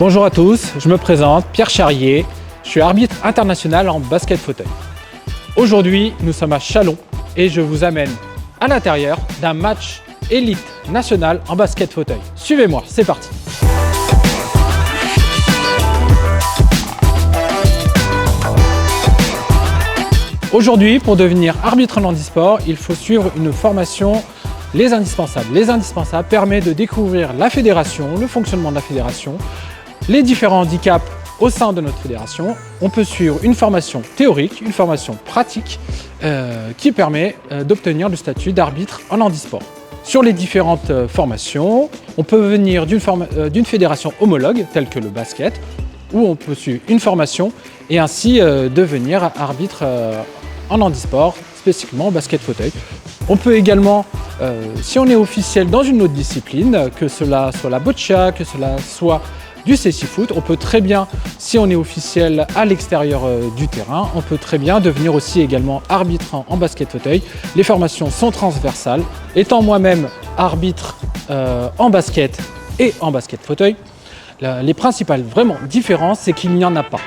Bonjour à tous, je me présente, Pierre Charrier, je suis arbitre international en basket fauteuil. Aujourd'hui, nous sommes à Châlons et je vous amène à l'intérieur d'un match élite national en basket fauteuil. Suivez-moi, c'est parti. Aujourd'hui, pour devenir arbitre en handisport, il faut suivre une formation Les Indispensables. Les Indispensables permet de découvrir la fédération, le fonctionnement de la fédération, les différents handicaps au sein de notre fédération. On peut suivre une formation théorique, une formation pratique qui permet d'obtenir le statut d'arbitre en handisport. Sur les différentes formations, on peut venir d'une fédération homologue telle que le basket, où on peut suivre une formation et ainsi devenir arbitre en handisport, spécifiquement basket fauteuil. On peut également, si on est officiel dans une autre discipline, que cela soit la boccia, que cela soit du cécifoot, on peut très bien, si on est officiel à l'extérieur du terrain, on peut très bien devenir aussi également arbitre en basket fauteuil. Les formations sont transversales. Étant moi-même arbitre en basket et en basket fauteuil, les principales vraiment différences, c'est qu'il n'y en a pas.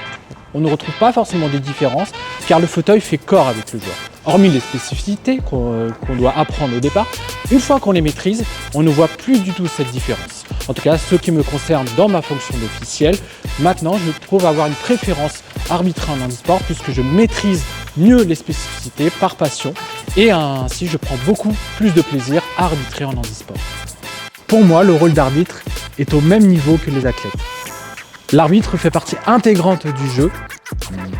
On ne retrouve pas forcément des différences car le fauteuil fait corps avec le joueur. Hormis les spécificités qu'on doit apprendre au départ, une fois qu'on les maîtrise, on ne voit plus du tout cette différence. En tout cas, ce qui me concerne dans ma fonction d'officiel, maintenant je trouve avoir une préférence arbitrer en handisport puisque je maîtrise mieux les spécificités par passion et ainsi je prends beaucoup plus de plaisir à arbitrer en handisport. Pour moi, le rôle d'arbitre est au même niveau que les athlètes. L'arbitre fait partie intégrante du jeu.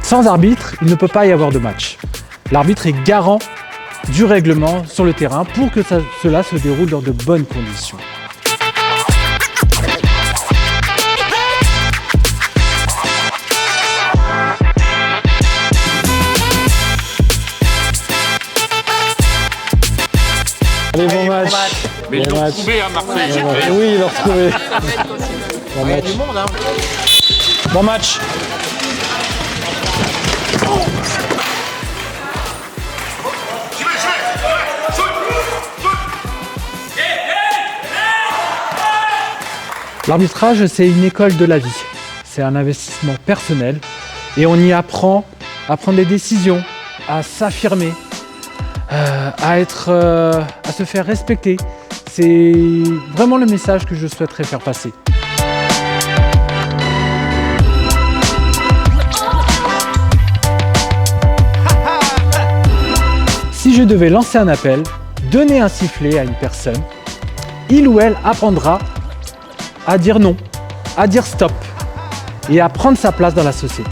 Sans arbitre, il ne peut pas y avoir de match. L'arbitre est garant du règlement sur le terrain pour que cela se déroule dans de bonnes conditions. Allez, bon match. Mais ils l'ont retrouvé à Marseille. Oui, ils l'ont retrouvé. Bon match. Bon match. L'arbitrage, c'est une école de la vie. C'est un investissement personnel et on y apprend à prendre des décisions, à s'affirmer, à se faire respecter. C'est vraiment le message que je souhaiterais faire passer. Si je devais lancer un appel, donner un sifflet à une personne, il ou elle apprendra à dire non, à dire stop et à prendre sa place dans la société.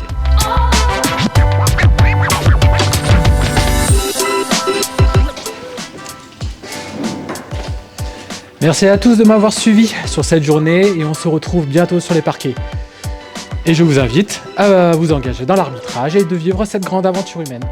Merci à tous de m'avoir suivi sur cette journée et on se retrouve bientôt sur les parquets. Et je vous invite à vous engager dans l'arbitrage et de vivre cette grande aventure humaine.